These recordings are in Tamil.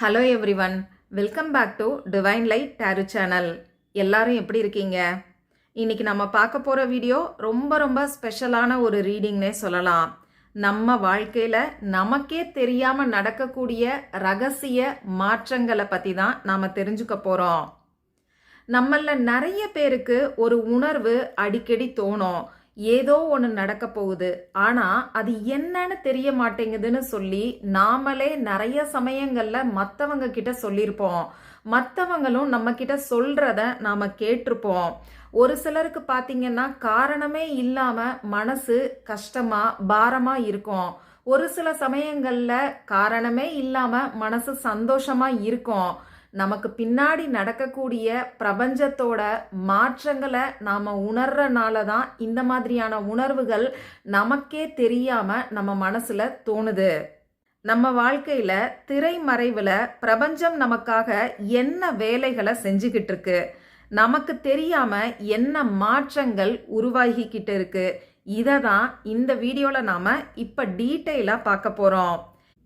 Hello everyone, welcome back to divine light tarot channel. எல்லாரும் எப்படி இருக்கீங்க? இன்னைக்கு நம்ம பார்க்க போகிற வீடியோ ரொம்ப ஸ்பெஷலான ஒரு ரீடிங்னே சொல்லலாம். நம்ம வாழ்க்கையில் நமக்கே தெரியாமல் நடக்கக்கூடிய ரகசிய மாற்றங்களை பற்றி தான் நாம் தெரிஞ்சுக்க போகிறோம். நம்மள நிறைய பேருக்கு ஒரு உணர்வு அடிக்கடி தோணும். ஏதோ ஒன்று நடக்க போகுது, ஆனால் அது என்னன்னு தெரிய மாட்டேங்குதுன்னு சொல்லி நாமளே நிறைய சமயங்களில் மற்றவங்க கிட்ட சொல்லியிருப்போம். மற்றவங்களும் நம்ம கிட்ட சொல்றத நாம கேட்டிருப்போம். ஒரு சிலருக்கு பார்த்தீங்கன்னா காரணமே இல்லாமல் மனசு கஷ்டமா பாரமா இருக்கும். ஒரு சில சமயங்களில் காரணமே இல்லாமல் மனசு சந்தோஷமா இருக்கும். நமக்கு பின்னாடி நடக்கக்கூடிய பிரபஞ்சத்தோட மாற்றங்களை நாம் உணர்றனால தான் இந்த மாதிரியான உணர்வுகள் நமக்கே தெரியாமல் நம்ம மனசில் தோணுது. நம்ம வாழ்க்கையில் திரைமறைவில் பிரபஞ்சம் நமக்காக என்ன வேலைகளை செஞ்சுக்கிட்டு இருக்கு, நமக்கு தெரியாமல் என்ன மாற்றங்கள் உருவாகிக்கிட்டு இருக்கு, இதை தான் இந்த வீடியோவில் நாம் இப்போ டீட்டெயிலாக பார்க்க போகிறோம்.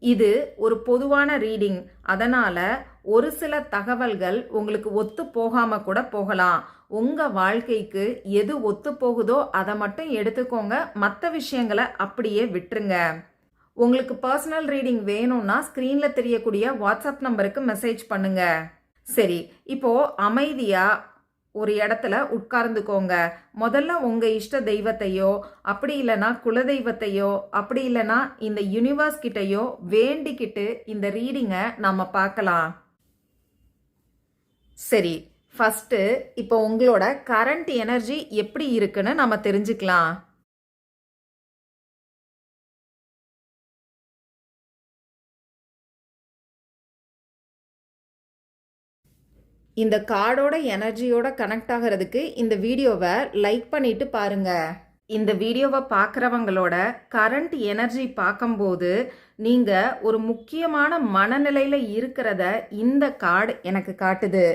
இது ஒரு பொதுவான ரீடிங், அதனால் ஒரு சில தகவல்கள் உங்களுக்கு ஒத்து போகாமல் கூட போகலாம். உங்கள் வாழ்க்கைக்கு எது ஒத்து போகுதோ அதை மட்டும் எடுத்துக்கோங்க, மற்ற விஷயங்களை அப்படியே விட்டுருங்க. உங்களுக்கு பர்சனல் ரீடிங் வேணும்னா ஸ்க்ரீனில் தெரியக்கூடிய வாட்ஸ்அப் நம்பருக்கு மெசேஜ் பண்ணுங்க. சரி, இப்போ அமைதியாக ஒரு இடத்துல உட்கார்ந்துக்கோங்க. முதல்ல உங்க இஷ்ட தெய்வத்தையோ, அப்படி இல்லைன்னா குலதெய்வத்தையோ, அப்படி இல்லைன்னா இந்த யூனிவர்ஸ் கிட்டையோ வேண்டிக்கிட்டு இந்த ரீடிங்கை நம்ம பார்க்கலாம். சரி, ஃபர்ஸ்ட் இப்போ உங்களோட கரண்ட் எனர்ஜி எப்படி இருக்குன்னு நம்ம தெரிஞ்சுக்கலாம். இந்த கார்டோட எனர்ஜியோட கனெக்ட் ஆகிறதுக்கு இந்த வீடியோவை லைக் பண்ணிட்டு பாருங்க. இந்த வீடியோவை பார்க்குறவங்களோட கரண்ட் எனர்ஜி பார்க்கும்போது நீங்கள் ஒரு முக்கியமான மனநிலையில் இருக்கிறத இந்த கார்டு எனக்கு காட்டுது.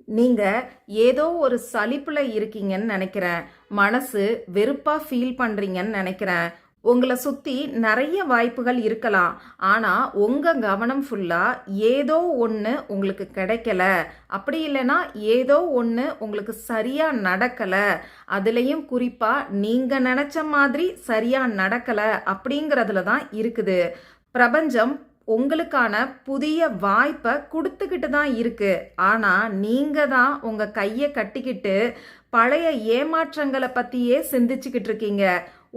நீங்கள் ஏதோ ஒரு சலிப்பில் இருக்கீங்கன்னு நினைக்கிறேன். மனசு வெறுப்பாக ஃபீல் பண்ணுறீங்கன்னு நினைக்கிறேன். உங்களை சுற்றி நிறைய வாய்ப்புகள் இருக்கலாம், ஆனால் உங்கள் கவனம் ஃபுல்லாக ஏதோ ஒன்று உங்களுக்கு கிடைக்கல, அப்படி இல்லைன்னா ஏதோ ஒன்று உங்களுக்கு சரியாக நடக்கலை, அதுலேயும் குறிப்பாக நீங்கள் நினச்ச மாதிரி சரியாக நடக்கலை அப்படிங்கிறதுல தான் இருக்குது. பிரபஞ்சம் உங்களுக்கான புதிய வாய்ப்பை கொடுத்துக்கிட்டு தான் இருக்கு. ஆனால் நீங்கள் தான் உங்கள் கையை கட்டிக்கிட்டு பழைய ஏமாற்றங்களை பற்றியே சிந்திச்சுக்கிட்டு இருக்கீங்க.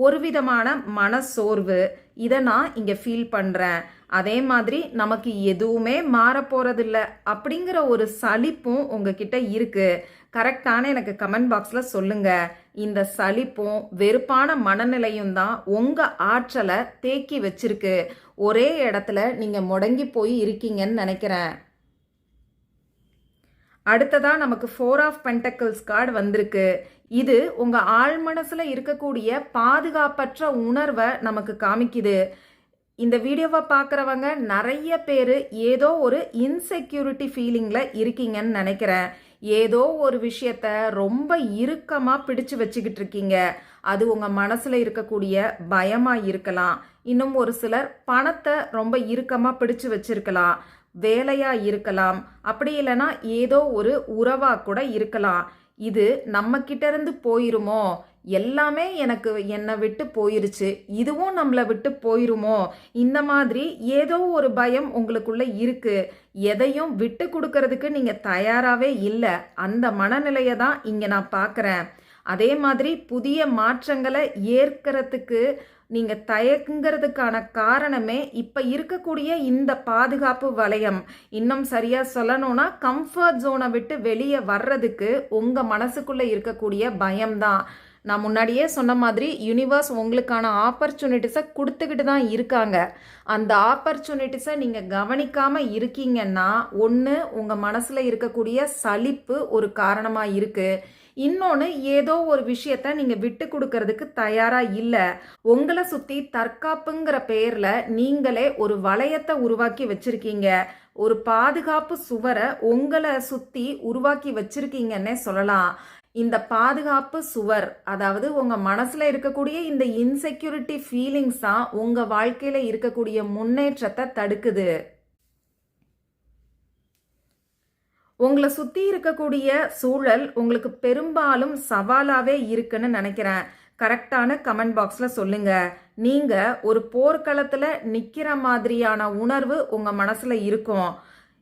ஒரு விதமான மனசோர்வு, இதை நான் இங்கே ஃபீல் பண்ணுறேன். அதே மாதிரி நமக்கு எதுவுமே மாற போகிறதில்ல அப்படிங்கிற ஒரு சலிப்பும் உங்ககிட்ட இருக்குது. கரெக்டான எனக்கு கமெண்ட் பாக்ஸில் சொல்லுங்கள். இந்த சலிப்பும் வெறுப்பான மனநிலையும் தான் உங்கள் ஆற்றலை தேக்கி வச்சிருக்கு. ஒரே இடத்துல நீங்கள் முடங்கி போய் இருக்கீங்கன்னு நினைக்கிறேன். அடுத்ததாக நமக்கு 4 ஆஃப் பென்டக்கிள்ஸ் கார்டு வந்திருக்கு. இது உங்கள் ஆழ் மனசில் இருக்கக்கூடிய பாதுகாப்பற்ற உணர்வை நமக்கு காமிக்குது. இந்த வீடியோவை பார்க்குறவங்க நிறைய பேர் ஏதோ ஒரு இன்செக்யூரிட்டி ஃபீலிங்கில் இருக்கீங்கன்னு நினைக்கிறேன். ஏதோ ஒரு விஷயத்த ரொம்ப இறுக்கமாக பிடிச்சு வச்சுக்கிட்டு இருக்கீங்க. அது உங்கள் மனசில் இருக்கக்கூடிய பயமாக இருக்கலாம். இன்னும் ஒரு சிலர் பணத்தை ரொம்ப இறுக்கமாக பிடிச்சு வச்சிருக்கலாம். வேலையாக இருக்கலாம், அப்படி இல்லைன்னா ஏதோ ஒரு உறவாக கூட இருக்கலாம். இது நம்ம கிட்ட இருந்து போயிருமோ, எல்லாமே என்னை விட்டு போயிருச்சு, இதுவும் நம்மளை விட்டு போயிருமோ, இந்த மாதிரி ஏதோ ஒரு பயம் உங்களுக்குள்ள இருக்கு. எதையும் விட்டு கொடுக்கறதுக்கு நீங்கள் தயாராகவே இல்லை. அந்த மனநிலையை தான் இங்கே நான் பார்க்குறேன். அதே மாதிரி புதிய மாற்றங்களை ஏற்கிறதுக்கு நீங்கள் தயங்குறதுக்கான காரணமே இப்போ இருக்கக்கூடிய இந்த பாதுகாப்பு வளையம். இன்னும் சரியாக சொல்லணும்னா கம்ஃபர்ட் ஜோனை விட்டு வெளியே வர்றதுக்கு உங்கள் மனசுக்குள்ளே இருக்கக்கூடிய பயம்தான். நான் முன்னாடியே சொன்ன மாதிரி யூனிவர்ஸ் உங்களுக்கான ஆப்பர்ச்சுனிட்டிஸை கொடுத்துக்கிட்டு தான் இருக்காங்க. அந்த ஆப்பர்ச்சுனிட்டிஸை நீங்கள் கவனிக்காமல் இருக்கீங்கன்னா, ஒன்று உங்கள் மனசில் இருக்கக்கூடிய சலிப்பு ஒரு காரணமாக இருக்குது. இன்னொன்று, ஏதோ ஒரு விஷயத்த நீங்கள் விட்டு கொடுக்கறதுக்கு தயாராக இல்லை. உங்களை சுற்றி தற்காப்புங்கிற பெயரில் நீங்களே ஒரு வளையத்தை உருவாக்கி வச்சிருக்கீங்க. ஒரு பாதுகாப்பு சுவரை உங்களை சுற்றி உருவாக்கி வச்சிருக்கீங்கன்னே சொல்லலாம். இந்த பாதுகாப்பு சுவர், அதாவது உங்கள் மனசில் இருக்கக்கூடிய இந்த இன்செக்யூரிட்டி ஃபீலிங்ஸ் தான் உங்கள் வாழ்க்கையில் இருக்கக்கூடிய முன்னேற்றத்தை தடுக்குது. உங்களை சுற்றி இருக்கக்கூடிய சூழல் உங்களுக்கு பெரும்பாலும் சவாலாகவே இருக்குன்னு நினைக்கிறேன். கரெக்டான கமெண்ட் பாக்ஸில் சொல்லுங்க. நீங்கள் ஒரு போர்க்களத்தில் நிற்கிற மாதிரியான உணர்வு உங்கள் மனசில் இருக்கும்.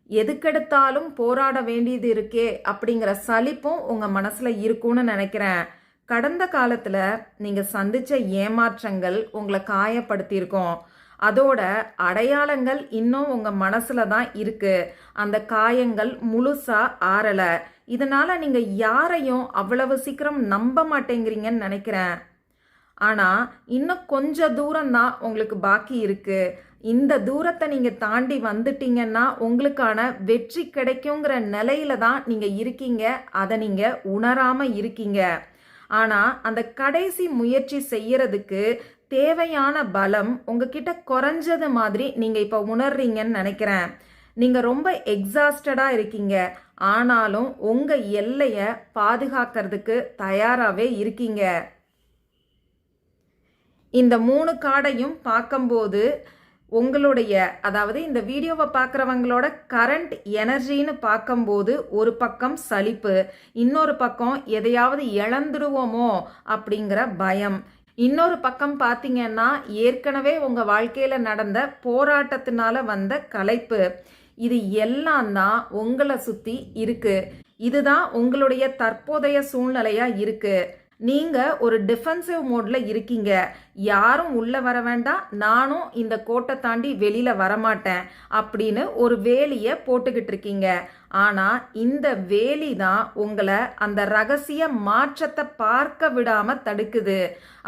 எதுக்கெடுத்தாலும் போராட வேண்டியது இருக்கே அப்படிங்கிற சலிப்பும் உங்கள் மனசில் இருக்கும்னு நினைக்கிறேன். கடந்த காலத்தில் நீங்கள் சந்தித்த ஏமாற்றங்கள் உங்களை காயப்படுத்தியிருக்கோம். அதோட அடையாளங்கள் இன்னும் உங்கள் மனசில் தான் இருக்குது. அந்த காயங்கள் முழுசாக ஆறலை. இதனால் நீங்கள் யாரையும் அவ்வளவு சீக்கிரம் நம்ப மாட்டேங்கிறீங்கன்னு நினைக்கிறேன். ஆனால் இன்னும் கொஞ்சம் தூரம்தான் உங்களுக்கு பாக்கி இருக்குது. இந்த தூரத்தை நீங்கள் தாண்டி வந்துட்டீங்கன்னா உங்களுக்கான வெற்றி கிடைக்குங்கிற நிலையில தான் நீங்கள் இருக்கீங்க. அதை நீங்கள் உணராமல் இருக்கீங்க. ஆனால் அந்த கடைசி முயற்சி செய்யறதுக்கு தேவையான பலம் உங்ககிட்ட குறைஞ்சது மாதிரி நீங்கள் இப்போ உணர்றீங்கன்னு நினைக்கிறேன். நீங்கள் ரொம்ப எக்ஸாஸ்டடாக இருக்கீங்க. ஆனாலும் உங்கள் எல்லையை பாதுகாக்கிறதுக்கு தயாராகவே இருக்கீங்க. இந்த 3 கார்டையும் பார்க்கும்போது உங்களுடைய, அதாவது இந்த வீடியோவை பார்க்குறவங்களோட கரண்ட் எனர்ஜின்னு பார்க்கும்போது ஒரு பக்கம் சலிப்பு, இன்னொரு பக்கம் எதையாவது இழந்துடுவோமோ அப்படிங்கிற பயம், இன்னொரு பக்கம் பார்த்தீங்கன்னா ஏற்கனவே உங்கள் வாழ்க்கையில் நடந்த போராட்டத்தினால வந்த களைப்பு. இது எல்லாம் தான் உங்களை சுற்றி இருக்கு. இதுதான் உங்களுடைய தற்போதைய சூழ்நிலையாக இருக்கு. நீங்கள் ஒரு டிஃபென்சிவ் மோடில் இருக்கீங்க. யாரும் உள்ளே வர வேண்டாம், நானும் இந்த கோட்டை தாண்டி வெளியில் வரமாட்டேன் அப்படின்னு ஒரு வேலியை போட்டுக்கிட்டு இருக்கீங்க. ஆனால் இந்த வேலி தான் உங்களை அந்த ரகசிய மாற்றத்தை பார்க்க விடாமல் தடுக்குது.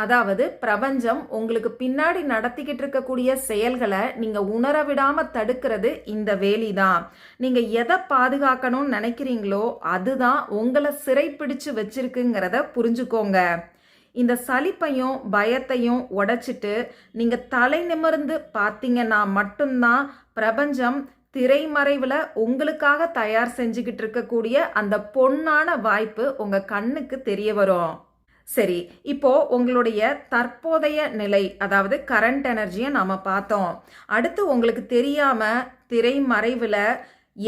அதாவது பிரபஞ்சம் உங்களுக்கு பின்னாடி நடத்திக்கிட்டு இருக்கக்கூடிய செயல்களை நீங்கள் உணர விடாமல் தடுக்கிறது இந்த வேலி தான். நீங்கள் எதை பாதுகாக்கணும்னு நினைக்கிறீங்களோ அதுதான் உங்களை சிறைப்பிடிச்சு வச்சிருக்குங்கிறத புரிஞ்சுக்கோங்க. இந்த சலிப்பையும் பயத்தையும் உடைச்சிட்டு நீங்கள் தலை நிமிர்ந்து பார்த்தீங்கன்னா மட்டும்தான் பிரபஞ்சம் திரைமறைவில் உங்களுக்காக தயார் செஞ்சுக்கிட்டு இருக்கக்கூடிய அந்த பொன்னான வாய்ப்பு உங்கள் கண்ணுக்கு தெரிய வரும். சரி, இப்போ உங்களுடைய தற்போதைய நிலை, அதாவது கரண்ட் எனர்ஜியை நாம் பார்த்தோம். அடுத்து உங்களுக்கு தெரியாம திரைமறைவில்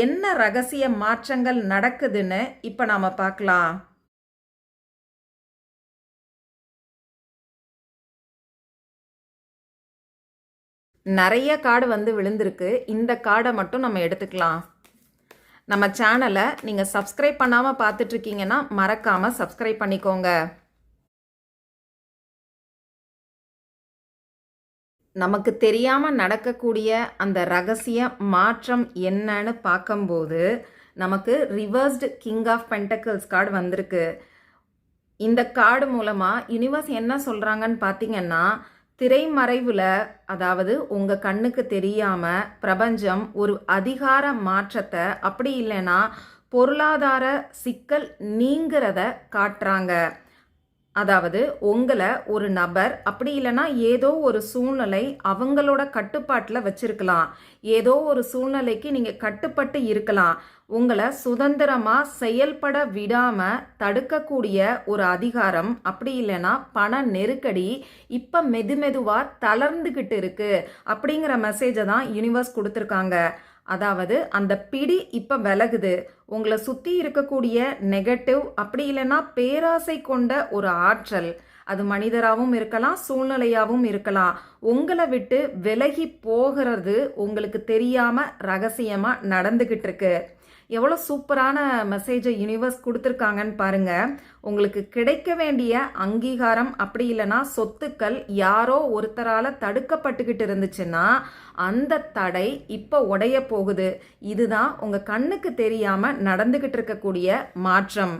என்ன ரகசிய மாற்றங்கள் நடக்குதுன்னு இப்போ நாம் பார்க்கலாம். நிறைய கார்டு வந்து விழுந்திருக்கு. இந்த கார்டை மட்டும் நம்ம எடுத்துக்கலாம். நம்ம சேனலை நீங்கள் சப்ஸ்கிரைப் பண்ணாமல் பார்த்துட்ருக்கீங்கன்னா மறக்காமல் சப்ஸ்கிரைப் பண்ணிக்கோங்க. நமக்கு தெரியாமல் நடக்கக்கூடிய அந்த ரகசிய மாற்றம் என்னன்னு பார்க்கும்போது நமக்கு reversed king of pentacles card வந்திருக்கு. இந்த கார்டு மூலமாக யூனிவர்ஸ் என்ன சொல்கிறாங்கன்னு பார்த்தீங்கன்னா, திரைமறைவில், அதாவது உங்கள் கண்ணுக்கு தெரியாமல் பிரபஞ்சம் ஒரு அதிகார மாற்றத்தை, அப்படி இல்லைன்னா பொருளாதார சிக்கல் நீங்கிறத காட்டுறாங்க. அதாவது உங்களை ஒரு நபர், அப்படி இல்லைன்னா ஏதோ ஒரு சூழ்நிலை அவங்களோட கட்டுப்பாட்டில் வச்சிருக்கலாம். ஏதோ ஒரு சூழ்நிலைக்கு நீங்கள் கட்டுப்பட்டு இருக்கலாம். உங்களை சுதந்திரமாக செயல்பட விடாமல் தடுக்கக்கூடிய ஒரு அதிகாரம், அப்படி இல்லைன்னா பண நெருக்கடி இப்போ மெதுவாக தளர்ந்துக்கிட்டு இருக்கு அப்படிங்கிற மெசேஜை தான் யூனிவர்ஸ் கொடுத்துருக்காங்க. அதாவது அந்த பிடி இப்போ விலகுது. உங்களை சுற்றி இருக்கக்கூடிய நெகட்டிவ், அப்படி இல்லைன்னா பேராசை கொண்ட ஒரு ஆற்றல், அது மனிதராகவும் இருக்கலாம், சூழ்நிலையாகவும் இருக்கலாம், உங்களை விட்டு விலகி போகிறது உங்களுக்கு தெரியாமல் ரகசியமாக நடந்துக்கிட்டு இருக்கு. எவ்வளோ சூப்பரான மெசேஜை யூனிவர்ஸ் கொடுத்துருக்காங்கன்னு பாருங்கள். உங்களுக்கு கிடைக்க வேண்டிய அங்கீகாரம், அப்படி இல்லைன்னா சொத்துக்கள் யாரோ ஒருத்தரால் தடுக்கப்பட்டுக்கிட்டு இருந்துச்சுன்னா அந்த தடை இப்போ உடைய போகுது. இதுதான் உங்கள் கண்ணுக்கு தெரியாமல் நடந்துக்கிட்டு இருக்கக்கூடிய மாற்றம்.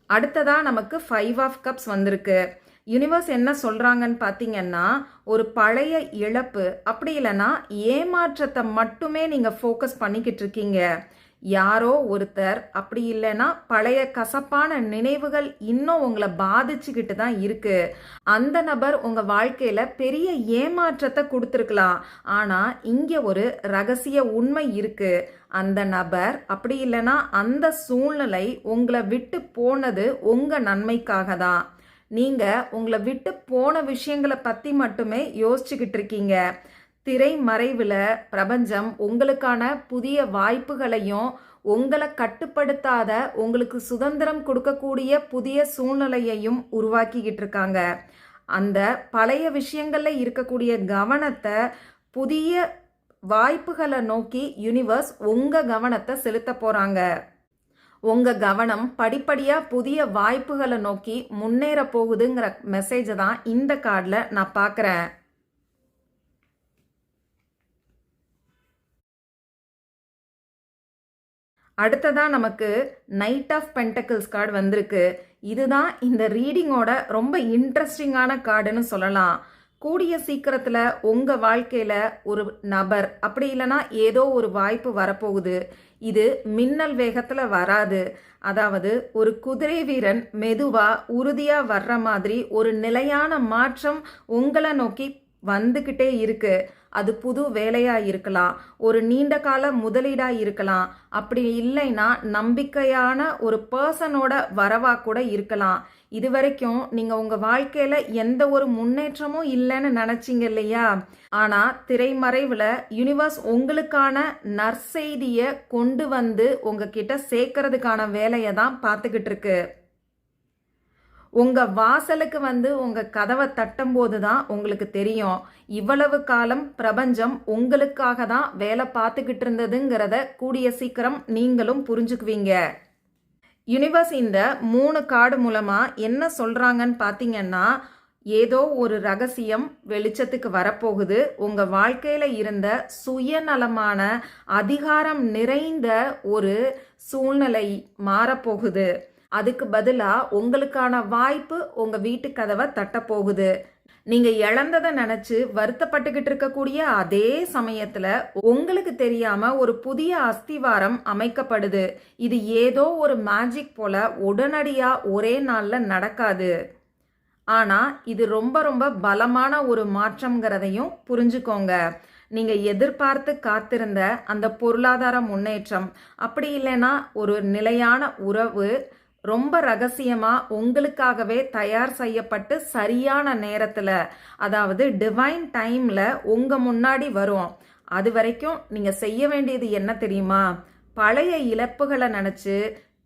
அடுத்ததாக நமக்கு 5 ஆஃப் கப்ஸ் வந்திருக்கு. யூனிவர்ஸ் என்ன சொல்கிறாங்கன்னு பார்த்தீங்கன்னா, ஒரு பழைய இழப்பு, அப்படி இல்லைன்னா ஏமாற்றத்தை மட்டுமே நீங்கள் ஃபோக்கஸ் பண்ணிக்கிட்டு இருக்கீங்க. யாரோ ஒருத்தர், அப்படி இல்லைன்னா பழைய கசப்பான நினைவுகள் இன்னும் உங்களை பாதிச்சுக்கிட்டு தான் இருக்கு. அந்த நபர் உங்கள் வாழ்க்கையில் பெரிய ஏமாற்றத்தை கொடுத்துருக்கலாம். ஆனால் இங்கே ஒரு ரகசிய உண்மை இருக்கு. அந்த நபர், அப்படி இல்லைன்னா அந்த சூழ்நிலை உங்களை விட்டு போனது உங்கள் நன்மைக்காக தான். நீங்கள் உங்களை விட்டு போன விஷயங்களை பற்றி மட்டுமே யோசிச்சுக்கிட்டு இருக்கீங்க. திரைமறைவில் பிரபஞ்சம் உங்களுக்கான புதிய வாய்ப்புகளையும் உங்களை கட்டுப்படுத்தாத உங்களுக்கு சுதந்திரம் கொடுக்கக்கூடிய புதிய சூழ்நிலையையும் உருவாக்கிக்கிட்டு இருக்காங்க. அந்த பழைய விஷயங்களில் இருக்கக்கூடிய கவனத்தை புதிய வாய்ப்புகளை நோக்கி யூனிவர்ஸ் உங்கள் கவனத்தை செலுத்த போகிறாங்க. உங்கள் கவனம் படிப்படியாக புதிய வாய்ப்புகளை நோக்கி முன்னேற போகுதுங்கிற மெசேஜை தான் இந்த கார்டில் நான் பார்க்குறேன். அடுத்ததாக நமக்கு நைட் ஆஃப் பென்டக்கிள்ஸ் கார்டு வந்திருக்கு. இதுதான் இந்த ரீடிங்கோட ரொம்ப இன்ட்ரெஸ்டிங்கான கார்டுன்னு சொல்லலாம். கூடிய சீக்கிரத்தில் உங்கள் வாழ்க்கையில் ஒரு நபர் அப்படி இல்லைனா ஏதோ ஒரு வாய்ப்பு வரப்போகுது. இது மின்னல் வேகத்தில் வராது. அதாவது ஒரு குதிரை வீரன் மெதுவாக உறுதியாக வர்ற மாதிரி ஒரு நிலையான மாற்றம் உங்களை நோக்கி வந்துக்கிட்டே இருக்கு. அது புது வேலையாக இருக்கலாம், ஒரு நீண்ட கால முதலீடாக இருக்கலாம், அப்படி இல்லைன்னா நம்பிக்கையான ஒரு பர்சனோட வரவாக கூட இருக்கலாம். இது வரைக்கும் நீங்கள் உங்கள் வாழ்க்கையில் எந்த ஒரு முன்னேற்றமும் இல்லைன்னு நினச்சிங்க இல்லையா? ஆனால் திரைமறைவில் யூனிவர்ஸ் உங்களுக்கான நற்செய்தியை கொண்டு வந்து உங்ககிட்ட சேர்க்கறதுக்கான வேலையை தான் பார்த்துக்கிட்டு இருக்கு. உங்கள் வாசலுக்கு வந்து உங்கள் கதவை தட்டும்போது தான் உங்களுக்கு தெரியும் இவ்வளவு காலம் பிரபஞ்சம் உங்களுக்காக தான் வேலை பார்த்துக்கிட்டு இருந்ததுங்கிறத கூடிய சீக்கிரம் நீங்களும் புரிஞ்சுக்குவீங்க. யூனிவர்ஸ் இந்த 3 கார்டு மூலமாக என்ன சொல்கிறாங்கன்னு பார்த்தீங்கன்னா, ஏதோ ஒரு ரகசியம் வெளிச்சத்துக்கு வரப்போகுது. உங்கள் வாழ்க்கையில் இருந்த சுயநலமான அதிகாரம் நிறைந்த ஒரு சூழ்நிலை மாறப்போகுது. அதுக்கு பதிலாக உங்களுக்கான வாய்ப்பு உங்கள் வீட்டு கதவை தட்டப்போகுது. நீங்கள் இழந்ததை நினச்சி வருத்தப்பட்டுக்கிட்டு இருக்கக்கூடிய அதே சமயத்தில் உங்களுக்கு தெரியாமல் ஒரு புதிய அஸ்திவாரம் அமைக்கப்படுது. இது ஏதோ ஒரு மேஜிக் போல் உடனடியாக ஒரே நாளில் நடக்காது. ஆனால் இது ரொம்ப ரொம்ப பலமான ஒரு மாற்றம்ங்கிறதையும் புரிஞ்சுக்கோங்க. நீங்கள் எதிர்பார்த்து காத்திருந்த அந்த பொருளாதார முன்னேற்றம், அப்படி இல்லைன்னா ஒரு நிலையான உறவு ரொம்ப ரகசியமாக உங்களுக்காகவே தயார் செய்யப்பட்டு சரியான நேரத்தில், அதாவது டிவைன் டைமில் உங்கள் முன்னாடி வரும். அது வரைக்கும் நீங்கள் செய்ய வேண்டியது என்ன தெரியுமா? பழைய இழப்புகளை நினச்சி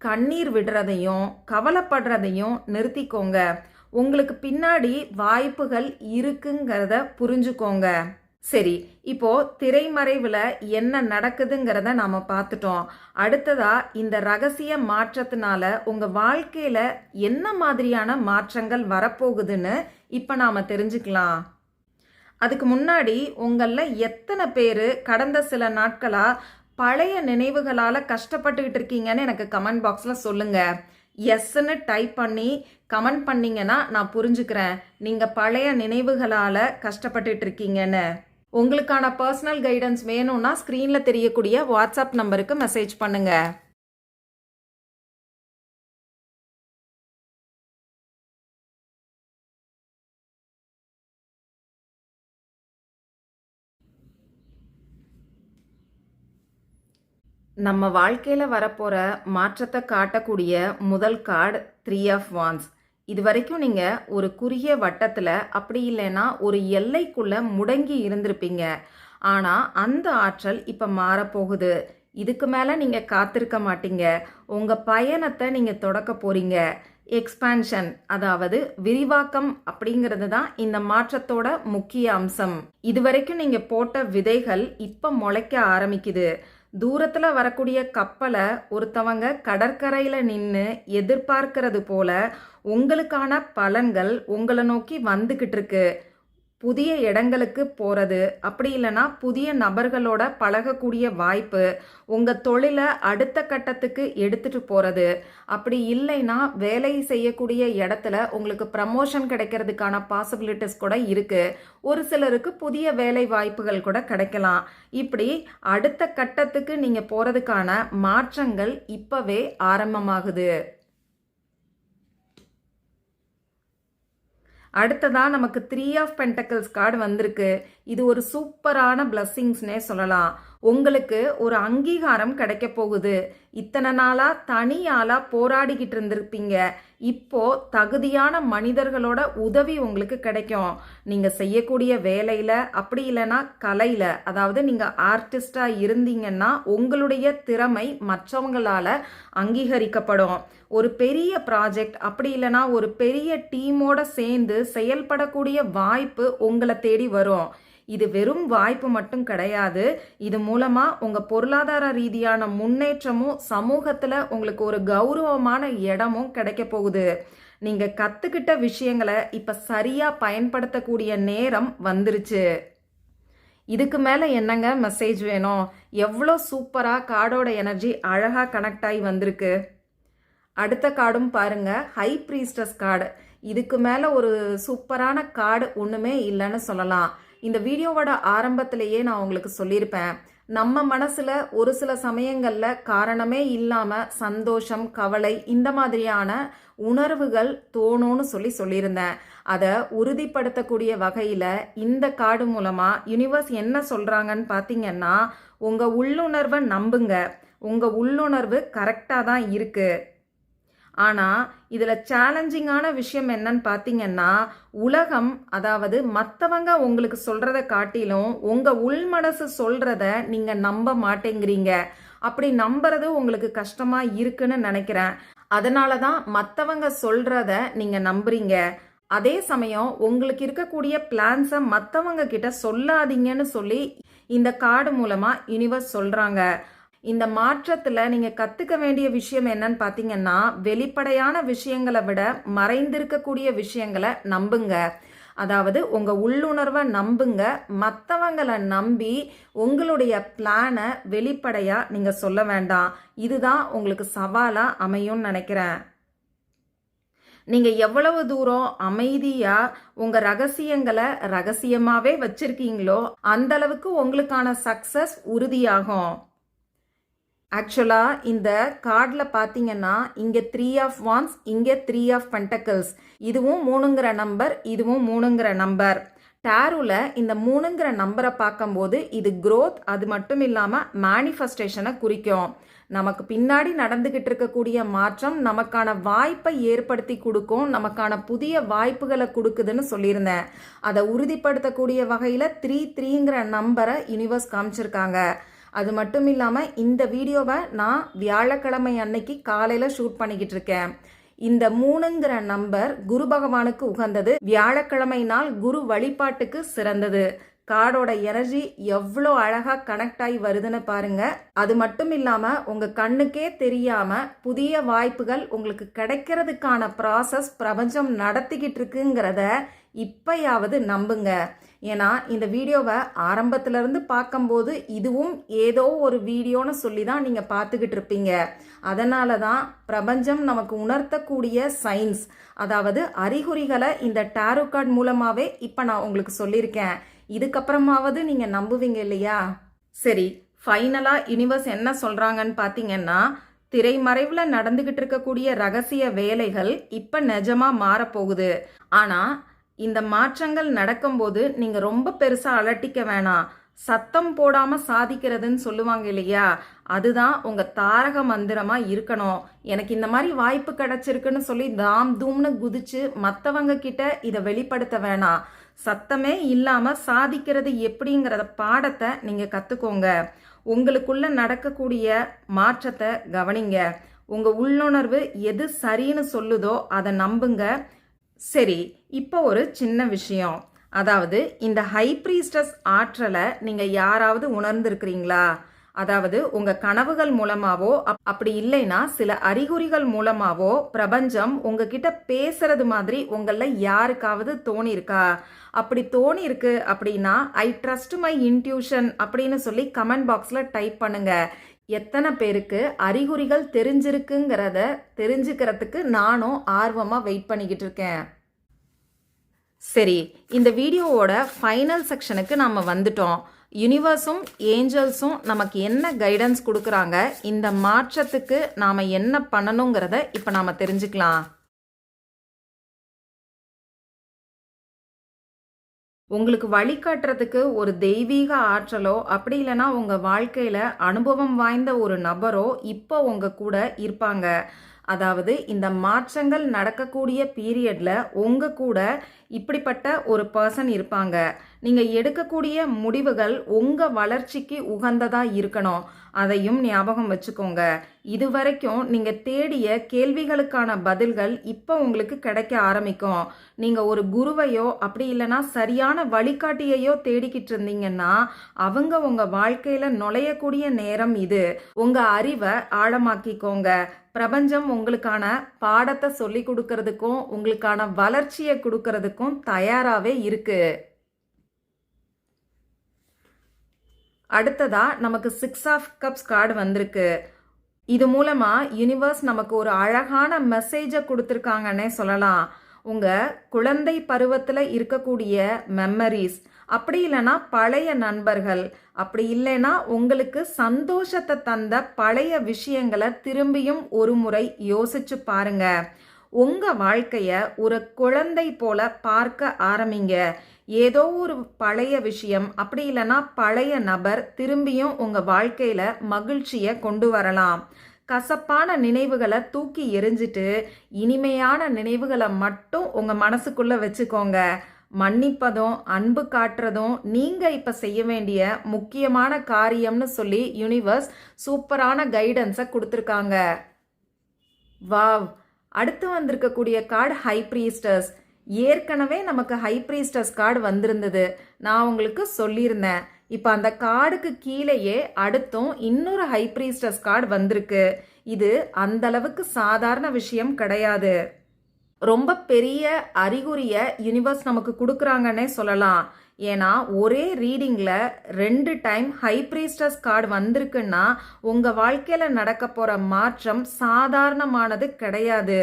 கண்ணீர் விடுறதையும் கவலைப்படுறதையும் நிறுத்திக்கோங்க. உங்களுக்கு பின்னாடி வாய்ப்புகள் இருக்குங்கிறத புரிஞ்சுக்கோங்க. சரி, இப்போ திரைமறைவில் என்ன நடக்குதுங்கிறத நாம் பார்த்துட்டோம். அடுத்ததா இந்த ரகசிய மாற்றத்தினால உங்கள் வாழ்க்கையில் என்ன மாதிரியான மாற்றங்கள் வரப்போகுதுன்னு இப்போ நாம் தெரிஞ்சுக்கலாம். அதுக்கு முன்னாடி உங்களில் எத்தனை பேர் கடந்த சில நாட்களாக பழைய நினைவுகளால் கஷ்டப்பட்டுக்கிட்டு இருக்கீங்கன்னு எனக்கு கமெண்ட் பாக்ஸில் சொல்லுங்கள். எஸ்ன்னு டைப் பண்ணி கமெண்ட் பண்ணிங்கன்னா நான் புரிஞ்சுக்கிறேன் நீங்கள் பழைய நினைவுகளால் கஷ்டப்பட்டுட்டு இருக்கீங்கன்னு. உங்களுக்கான பர்சனல் கைடன்ஸ் வேணும்னா ஸ்க்ரீனில் தெரியக்கூடிய வாட்ஸ்அப் நம்பருக்கு மெசேஜ் பண்ணுங்கள். நம்ம வாழ்க்கையில் வரப்போகிற மாற்றத்தை காட்டக்கூடிய முதல் கார்டு 3 ஆஃப் வாண்ட்ஸ். இது வரைக்கும் நீங்கள் ஒரு குறுகிய வட்டத்தில் அப்படி இல்லைன்னா ஒரு எல்லைக்குள்ளே முடங்கி இருந்திருப்பீங்க. ஆனால் அந்த ஆற்றல் இப்போ மாறப்போகுது. இதுக்கு மேலே நீங்கள் காத்திருக்க மாட்டீங்க. உங்கள் பயணத்தை நீங்கள் தொடக்க போகிறீங்க. எக்ஸ்பான்ஷன், அதாவது விரிவாக்கம் அப்படிங்கிறது தான் இந்த மாற்றத்தோட முக்கிய அம்சம். இது வரைக்கும் நீங்கள் போட்ட விதைகள் இப்போ முளைக்க ஆரம்பிக்குது. தூரத்தில் வரக்கூடிய கப்பலை ஒருத்தவங்க கடற்கரையில் நின்று எதிர்பார்க்கறது போல உங்களுக்கான பலன்கள் உங்களை நோக்கி வந்துக்கிட்டு இருக்கு. புதிய இடங்களுக்கு போகிறது, அப்படி இல்லைன்னா புதிய நபர்களோட பழகக்கூடிய வாய்ப்பு, உங்கள் தொழிலை அடுத்த கட்டத்துக்கு எடுத்துகிட்டு போகிறது, அப்படி இல்லைன்னா வேலை செய்யக்கூடிய இடத்துல உங்களுக்கு ப்ரமோஷன் கிடைக்கிறதுக்கான பாசிபிலிட்டிஸ் கூட இருக்குது. ஒரு சிலருக்கு புதிய வேலை வாய்ப்புகள் கூட கிடைக்கலாம். இப்படி அடுத்த கட்டத்துக்கு நீங்கள் போகிறதுக்கான மாற்றங்கள் இப்போவே ஆரம்பமாகுது. அடுத்ததாக நமக்கு 3 ஆஃப் பென்டக்கிள்ஸ் கார்டு வந்திருக்கு. இது ஒரு சூப்பரான பிளஸ்ஸிங்ஸ்னே சொல்லலாம். உங்களுக்கு ஒரு அங்கீகாரம் கிடைக்க போகுது. இத்தனை நாளா தனி ஆளா போராடிக்கிட்டு இருந்திருப்பீங்க. இப்போ தகுதியான மனிதர்களோட உதவி உங்களுக்கு கிடைக்கும். நீங்க செய்யக்கூடிய வேலையில, அப்படி இல்லைன்னா கலையில, அதாவது நீங்க ஆர்டிஸ்டா இருந்தீங்கன்னா உங்களுடைய திறமை மற்றவங்களால அங்கீகரிக்கப்படும். ஒரு பெரிய ப்ராஜெக்ட், அப்படி இல்லைன்னா ஒரு பெரிய டீமோட சேர்ந்து செயல்படக்கூடிய வாய்ப்பு உங்களை தேடி வரும். இது வெறும் வாய்ப்பு மட்டும் கிடையாது. இது மூலமா உங்க பொருளாதார ரீதியான முன்னேற்றமும் சமூகத்துல உங்களுக்கு ஒரு கௌரவமான இடமும் கிடைக்க போகுது. நீங்க கத்துக்கிட்ட விஷயங்களை இப்ப சரியா பயன்படுத்தக்கூடிய நேரம் வந்துருச்சு. இதுக்கு மேல என்னங்க மெசேஜ் வேணும்? எவ்வளோ சூப்பரா கார்டோட எனர்ஜி அழகா கனெக்ட் ஆகி வந்திருக்கு. அடுத்த கார்டும் பாருங்க, ஹை ப்ரீஸ்டஸ் கார்டு. இதுக்கு மேல ஒரு சூப்பரான கார்டு ஒண்ணுமே இல்லைன்னு சொல்லலாம். இந்த வீடியோவோட ஆரம்பத்திலேயே நான் உங்களுக்கு சொல்லியிருப்பேன், நம்ம மனசுல ஒரு சில சமயங்கள்ல காரணமே இல்லாம சந்தோஷம், கவலை இந்த மாதிரியான உணர்வுகள் தோணும்னு சொல்லியிருந்தேன். அதை உறுதிப்படுத்தக்கூடிய வகையில இந்த கார்டு மூலமா யூனிவர்ஸ் என்ன சொல்றாங்கன்னு பார்த்தீங்கன்னா, உங்க உள்ளுணர்வை நம்புங்க. உங்க உள்ளுணர்வு கரெக்டா தான் இருக்கு. ஆனால் இதில் சேலஞ்சிங்கான விஷயம் என்னன்னு பார்த்தீங்கன்னா, உலகம், அதாவது மற்றவங்க உங்களுக்கு சொல்கிறத காட்டிலும் உங்கள் உள்மனசு சொல்கிறத நீங்கள் நம்ப மாட்டேங்கிறீங்க. அப்படி நம்புறது உங்களுக்கு கஷ்டமாக இருக்குன்னு நினைக்கிறேன். அதனால தான் மற்றவங்க சொல்கிறத நீங்கள் நம்புறீங்க. அதே சமயம் உங்களுக்கு இருக்கக்கூடிய பிளான்ஸை மற்றவங்க கிட்ட சொல்லாதீங்கன்னு சொல்லி இந்த கார்டு மூலமாக யூனிவர்ஸ் சொல்கிறாங்க. இந்த மாற்றத்தில் நீங்கள் கற்றுக்க வேண்டிய விஷயம் என்னன்னு பார்த்தீங்கன்னா, வெளிப்படையான விஷயங்களை விட மறைந்திருக்கக்கூடிய விஷயங்களை நம்புங்க. அதாவது உங்கள் உள்ளுணர்வை நம்புங்க. மற்றவங்களை நம்பி உங்களுடைய பிளானை வெளிப்படையாக நீங்கள் சொல்ல வேண்டாம். இதுதான் உங்களுக்கு சவாலாக அமையும்னு நினைக்கிறேன். நீங்கள் எவ்வளவு தூரம் அமைதியாக உங்கள் ரகசியங்களை ரகசியமாகவே வச்சுருக்கீங்களோ அந்த அளவுக்கு உங்களுக்கான சக்ஸஸ் உறுதியாகும். ஆக்சுவலாக இந்த கார்டில் பார்த்தீங்கன்னா, இங்கே 3 ஆஃப் வான்ஸ், இங்கே 3 ஆஃப் பென்டக்கிள்ஸ். இதுவும் 3ங்கிற நம்பர், இதுவும் 3ங்கிற நம்பர். டேரோவில் இந்த 3ங்கிற நம்பரை பார்க்கும்போது இது growth, அது மட்டும் இல்லாமல் மேனிஃபெஸ்டேஷனை குறிக்கும். நமக்கு பின்னாடி நடந்துக்கிட்டு இருக்கக்கூடிய மாற்றம் நமக்கான வாய்ப்பை ஏற்படுத்தி கொடுக்கும், நமக்கான புதிய வாய்ப்புகளை கொடுக்குதுன்னு சொல்லியிருந்தேன். அதை உறுதிப்படுத்தக்கூடிய வகையில் 3ங்கிற நம்பரை யூனிவர்ஸ் காமிச்சிருக்காங்க. அது மட்டும் இல்லாமல் இந்த வீடியோவை நான் வியாழக்கிழமை அன்னைக்கு காலையில் ஷூட் பண்ணிக்கிட்டு இருக்கேன். இந்த 3ங்கிற நம்பர் குரு பகவானுக்கு உகந்தது. வியாழக்கிழமை நாள் குரு வழிபாட்டுக்கு சிறந்தது. கார்டோட எனர்ஜி எவ்வளோ அழகாக கனெக்ட் ஆகி வருதுன்னு பாருங்க. அது மட்டும் இல்லாமல் உங்கள் கண்ணுக்கே தெரியாமல் புதிய வாய்ப்புகள் உங்களுக்கு கிடைக்கிறதுக்கான ப்ராசஸ் பிரபஞ்சம் நடத்திக்கிட்டு இருக்குங்கிறத இப்பயாவது நம்புங்க. ஏன்னா இந்த வீடியோவை ஆரம்பத்திலேருந்து பார்க்கும்போது இதுவும் ஏதோ ஒரு வீடியோன்னு சொல்லி தான் நீங்கள் பார்த்துக்கிட்டு இருப்பீங்க. அதனால தான் பிரபஞ்சம் நமக்கு உணர்த்தக்கூடிய சயின்ஸ், அதாவது அறிகுறிகளை இந்த டேரோ கார்டு மூலமாகவே இப்போ நான் உங்களுக்கு சொல்லியிருக்கேன். இதுக்கப்புறமாவது நீங்கள் நம்புவீங்க இல்லையா? சரி, ஃபைனலாக யூனிவர்ஸ் என்ன சொல்கிறாங்கன்னு பார்த்தீங்கன்னா, திரைமறைவில் நடந்துக்கிட்டு இருக்கக்கூடிய ரகசிய வேலைகள் இப்போ நிஜமாக மாறப்போகுது. ஆனால் இந்த மாற்றங்கள் நடக்கும்போது நீங்கள் ரொம்ப பெருசாக அலட்டிக்க வேணாம். சத்தம் போடாமல் சாதிக்கிறதுன்னு சொல்லுவாங்க இல்லையா, அதுதான் உங்கள் தாரக மந்திரமாக இருக்கணும். எனக்கு இந்த மாதிரி வாய்ப்பு கிடைச்சிருக்குன்னு சொல்லி தாம் தூம்னு குதிச்சு மற்றவங்க கிட்ட இதை வெளிப்படுத்த வேணாம். சத்தமே இல்லாமல் சாதிக்கிறது எப்படிங்கிறத பாடத்தை நீங்கள் கற்றுக்கோங்க. உங்களுக்குள்ள நடக்கக்கூடிய மாற்றத்தை கவனிங்க. உங்கள் உள்ளுணர்வு எது சரின்னு சொல்லுதோ அதை நம்புங்க. சரி, இப்போ ஒரு சின்ன விஷயம். அதாவது இந்த ஹை ப்ரீஸ்டஸ் ஆற்றலை நீங்கள் யாராவது உணர்ந்திருக்கிறீங்களா? அதாவது உங்கள் கனவுகள் மூலமாவோ அப்படி இல்லைன்னா சில அறிகுறிகள் மூலமாவோ பிரபஞ்சம் உங்ககிட்ட பேசுறது மாதிரி உங்களில் யாருக்காவது தோணியிருக்கா? அப்படி தோணியிருக்கு அப்படின்னா ஐ ட்ரஸ்ட் மை இன்ட்யூஷன் அப்படின்னு சொல்லி கமெண்ட் பாக்ஸில் டைப் பண்ணுங்க. எத்தனை பேருக்கு அறிகுறிகள் தெரிஞ்சிருக்குங்கிறத தெரிஞ்சுக்கிறதுக்கு நானும் ஆர்வமாக வெயிட் பண்ணிக்கிட்டு இருக்கேன். சரி, இந்த வீடியோவோட ஃபைனல் செக்ஷனுக்கு நம்ம வந்துட்டோம். யூனிவர்ஸும் ஏஞ்சல்ஸும் நமக்கு என்ன கைடன்ஸ் கொடுக்குறாங்க, இந்த மாற்றத்துக்கு நாம் என்ன பண்ணணுங்கிறத இப்போ நாம் தெரிஞ்சுக்கலாம். உங்களுக்கு வழிகாட்டுறதுக்கு ஒரு தெய்வீக ஆற்றலோ அப்படி இல்லைன்னா உங்கள் வாழ்க்கையில் அனுபவம் வாய்ந்த ஒரு நபரோ இப்போ உங்கள் கூட இருப்பாங்க. அதாவது இந்த மாற்றங்கள் நடக்கக்கூடிய பீரியடில் உங்கள் கூட இப்படிப்பட்ட ஒரு பர்சன் இருப்பாங்க. நீங்கள் எடுக்கக்கூடிய முடிவுகள் உங்கள் வளர்ச்சிக்கு உகந்ததாக இருக்கணும். அதையும் ஞாபகம் வச்சுக்கோங்க. இதுவரைக்கும் நீங்கள் தேடிய கேள்விகளுக்கான பதில்கள் இப்போ உங்களுக்கு கிடைக்க ஆரம்பிக்கும். நீங்கள் ஒரு குருவையோ அப்படி இல்லைன்னா சரியான வழிகாட்டியையோ தேடிக்கிட்டு இருந்தீங்கன்னா அவங்க உங்கள் வாழ்க்கையில் நுழையக்கூடிய நேரம் இது. உங்கள் அறிவை ஆழமாக்கிக்கோங்க. பிரபஞ்சம் உங்களுக்கான பாடத்தை சொல்லி கொடுக்கறதுக்கும் உங்களுக்கான வளர்ச்சியை கொடுக்கறதுக்கும் தயாராகவே இருக்கு. அடுத்ததா நமக்கு 6 ஆஃப் கப்ஸ் கார்டு வந்திருக்கு. இது மூலமா யூனிவர்ஸ் நமக்கு ஒரு அழகான மெசேஜை கொடுத்துருக்காங்கன்னே சொல்லலாம். உங்க குழந்தை பருவத்தில் இருக்கக்கூடிய மெமரிஸ், அப்படி இல்லைன்னா பழைய நண்பர்கள், அப்படி இல்லைன்னா உங்களுக்கு சந்தோஷத்தை தந்த பழைய விஷயங்களை திரும்பியும் ஒரு முறை யோசிச்சு பாருங்க. உங்க வாழ்க்கைய ஒரு குழந்தை போல பார்க்க ஆரம்பிங்க. ஏதோ ஒரு பழைய விஷயம் அப்படி இல்லைன்னா பழைய நபர் திரும்பியும் உங்க வாழ்க்கையில மகிழ்ச்சியை கொண்டு வரலாம். கசப்பான நினைவுகளை தூக்கி எறிஞ்சிட்டு இனிமையான நினைவுகளை மட்டும் உங்க மனசுக்குள்ள வச்சுக்கோங்க. மன்னிப்பதும் அன்பு காட்டுறதும் நீங்க இப்ப செய்ய வேண்டிய முக்கியமான காரியம்னு சொல்லி யூனிவர்ஸ் சூப்பரான கைடன்ஸை கொடுத்துருக்காங்க. வாவ்! அடுத்து வந்திருக்கக்கூடிய கார்டு ஹை பிரீஸ்டர்ஸ். ஏற்கனவே நமக்கு ஹை பிரீஸ்டர்ஸ் கார்டு வந்திருந்தது, நான் உங்களுக்கு சொல்லியிருந்தேன். இப்போ அந்த கார்டுக்கு கீழேயே அடுத்தும் இன்னொரு ஹை பிரீஸ்டர்ஸ் கார்டு வந்திருக்கு. இது அந்த அளவுக்கு சாதாரண விஷயம் கிடையாது. ரொம்ப பெரிய அறிகுறிய யூனிவர்ஸ் நமக்கு கொடுக்குறாங்கன்னே சொல்லலாம். ஏன்னா ஒரே ரீடிங்கில் 2 டைம் ஹை பிரீஸ்டர்ஸ் கார்டு வந்திருக்குன்னா உங்கள் வாழ்க்கையில் நடக்க போகிற மாற்றம் சாதாரணமானது கிடையாது.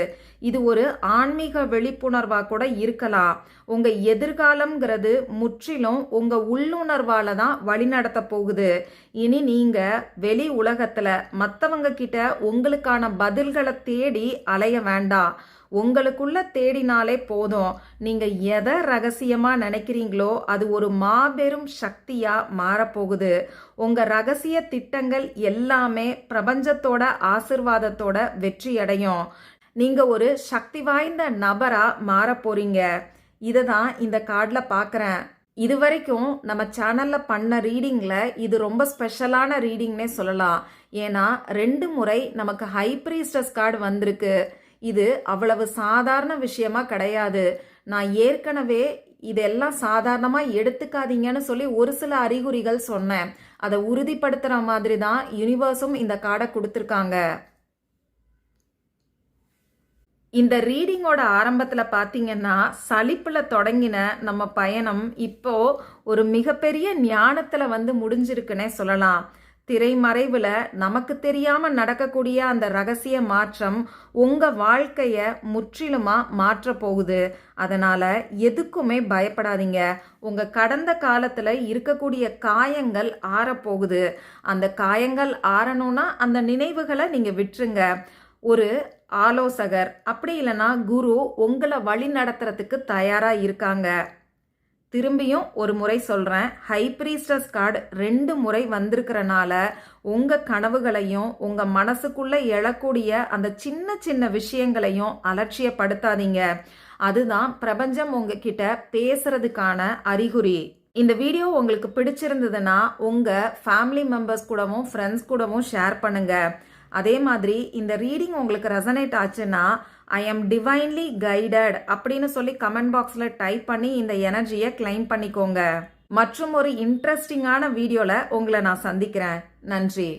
இது ஒரு ஆன்மீக விழிப்புணர்வாக கூட இருக்கலாம். உங்கள் எதிர்காலம்ங்கிறது முற்றிலும் உங்கள் உள்ளுணர்வால் தான் வழிநடத்த போகுது. இனி நீங்கள் வெளி உலகத்தில் மற்றவங்க கிட்ட உங்களுக்கான பதில்களை தேடி அலைய வேண்டாம். உங்களுக்குள்ள தேடினாலே போதும். நீங்க எதை ரகசியமா நினைக்கிறீங்களோ அது ஒரு மாபெரும் சக்தியா மாறப்போகுது. உங்க ரகசிய திட்டங்கள் எல்லாமே பிரபஞ்சத்தோட ஆசிர்வாதத்தோட வெற்றி அடையும். நீங்க ஒரு சக்தி வாய்ந்த நபரா மாற போறீங்க. இதை தான் இந்த கார்டில் பார்க்குறேன். இது வரைக்கும் நம்ம சேனலில் பண்ண ரீடிங்கில் இது ரொம்ப ஸ்பெஷலான ரீடிங்னே சொல்லலாம். ஏன்னா 2 முறை நமக்கு ஹை பிரீஸ்டர்ஸ் கார்டு வந்திருக்கு. இது அவ்வளவு சாதாரண விஷயமா கிடையாது. நான் ஏற்கனவே இதெல்லாம் சாதாரணமாக எடுத்துக்காதீங்கன்னு சொல்லி ஒரு சில அறிகுறிகள் சொன்னேன். அதை உறுதிப்படுத்துகிற மாதிரி தான் யூனிவர்ஸும் இந்த கார்டை கொடுத்துருக்காங்க. இந்த ரீடிங்கோட ஆரம்பத்தில் பார்த்தீங்கன்னா சலிப்பில் தொடங்கின நம்ம பயணம் இப்போ ஒரு மிகப்பெரிய ஞானத்தில் முடிஞ்சிருக்குன்னே சொல்லலாம். திரைமறைவில் நமக்கு தெரியாமல் நடக்கக்கூடிய அந்த ரகசிய மாற்றம் உங்கள் வாழ்க்கையை முற்றிலுமாக மாற்ற போகுது. அதனால் எதுக்குமே பயப்படாதீங்க. உங்கள் கடந்த காலத்தில் இருக்கக்கூடிய காயங்கள் ஆறப்போகுது. அந்த காயங்கள் ஆறணும்னா அந்த நினைவுகளை நீங்கள் விட்டுருங்க. ஒரு ஆலோசகர் அப்படி இல்லைன்னா குரு உங்களை வழி நடத்துறதுக்கு தயாராக இருக்காங்க. திரும்பியும் ஒரு முறை சொல்கிறேன், ஹை பிரீஸ்டர்ஸ் கார்டு 2 முறை வந்திருக்கிறனால உங்கள் கனவுகளையும் உங்கள் மனசுக்குள்ளே எழக்கூடிய அந்த சின்ன சின்ன விஷயங்களையும் அலட்சியப்படுத்தாதீங்க. அதுதான் பிரபஞ்சம் உங்ககிட்ட பேசுறதுக்கான அறிகுறி. இந்த வீடியோ உங்களுக்கு பிடிச்சிருந்ததுன்னா உங்கள் ஃபேமிலி மெம்பர்ஸ் கூடவும் ஃப்ரெண்ட்ஸ் கூடவும் ஷேர் பண்ணுங்க. அதே மாதிரி இந்த ரீடிங் உங்களுக்கு ரெசனேட் ஆச்சுன்னா ஐ எம் டிவைன்லி கைடட் அப்படின்னு சொல்லி கமெண்ட் பாக்ஸில் டைப் பண்ணி இந்த எனர்ஜியை கிளைம் பண்ணிக்கோங்க. மற்றும் ஒரு இன்ட்ரெஸ்டிங்கான வீடியோவில் உங்களை நான் சந்திக்கிறேன். நன்றி.